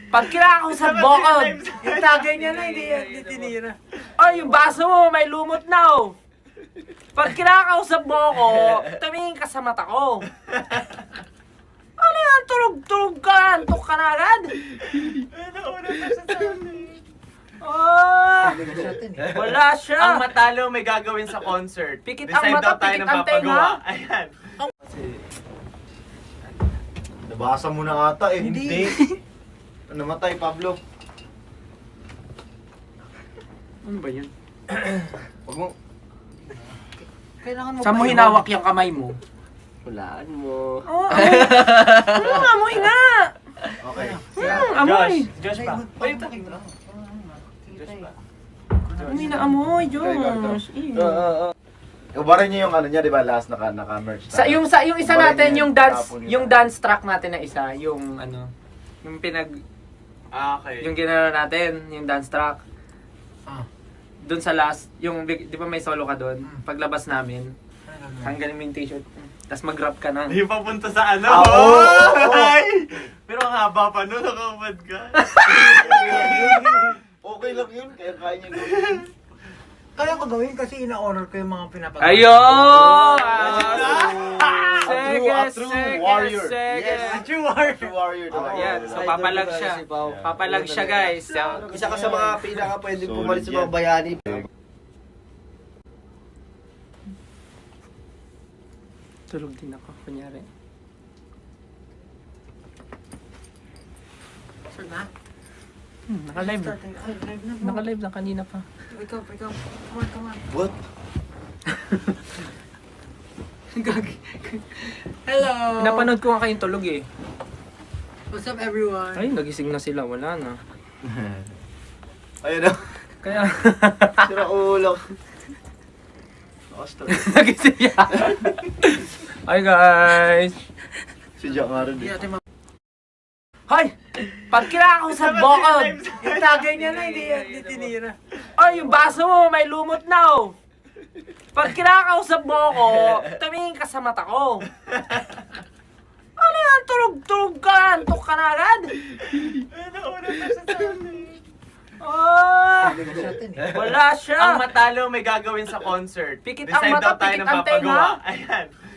Pag kinakausap bokod, yung tagay niya na, hindi tinira. Ay, yung baso mo, may lumot na oh. Pag kinakausap mo ako, tumingin ka sa mata ko. Ano yan? Tulog-tulog ka, antok ka na agad. Nauna pa siya sa amin. Oh, wala siya. Ang matalo may gagawin sa concert. Pikit ang Decide mata, daw tayo pikit ng ang tenga. papagawa. Ayan. Nabasa mo na ata eh. Hindi. Namatay, Pablo. Ano ba yun? Huwag mo. Kailangan mo Saan mo pa hinawak yung kamay mo? Hulaan mo. Oh, amoy nga! Okay. Amoy! Josh pa. Ay, Amoy na amoy, Josh. Ubarin niyo yung ano niya, di ba? Last naka-merch tayo. Yung isa Ubarin natin, niyo yung dance, tapon niyo. yung dance track natin na isa, yung ano, yung Okay. yung ginano natin, yung dance track. Ah. Doon sa last, yung, di ba may solo ka doon? Paglabas namin, hanggang mo yung t-shirt. Tapos mag-rap ka na. Hindi papunta sa ano. Ah, oo. Ay! Pero ang haba pa nun, nakapad ka. Okay lang yun, kaya niya gawin. Kaya ko gawin kasi ina-honor ko yung mga pinapagawa. Ayun! A true warrior. Yes. True warrior. True warrior. Yan, so papalag siya. Papalag siya, guys. So, Isa ka sa mga pinaka pwedeng Solid pumalit sa mga yan. bayani. tulog din ako, kunyari. Sure na? Naka-live na. Ay, live na po. Naka-live na kanina pa. Ikaw. Come on. What? Gagi. Hello! Pinapanood ko nga kayong tulog eh. What's up everyone? Ay, nagising na sila. Wala na. Ayun na. Kaya, Sira ulo. Basta. nagising siya. Hi guys! Si Jack nga rin Hindi eh. natin Hoy! Pag kinakausap bokod, yung tagay niya na, hindi tinira. Ay, yung baso mo, may lumot na oh. Pag kinakausap mo ako, tumingin ka sa mata ko. Ano yan? Tulog-tulog ka, antok ka na agad. Nauna pa siya sa amin. Oh, wala siya. Ang matalo may gagawin sa concert. Pikit ang Decide mata, daw tayo pikit ng ang tenga. papagawa. Ayan.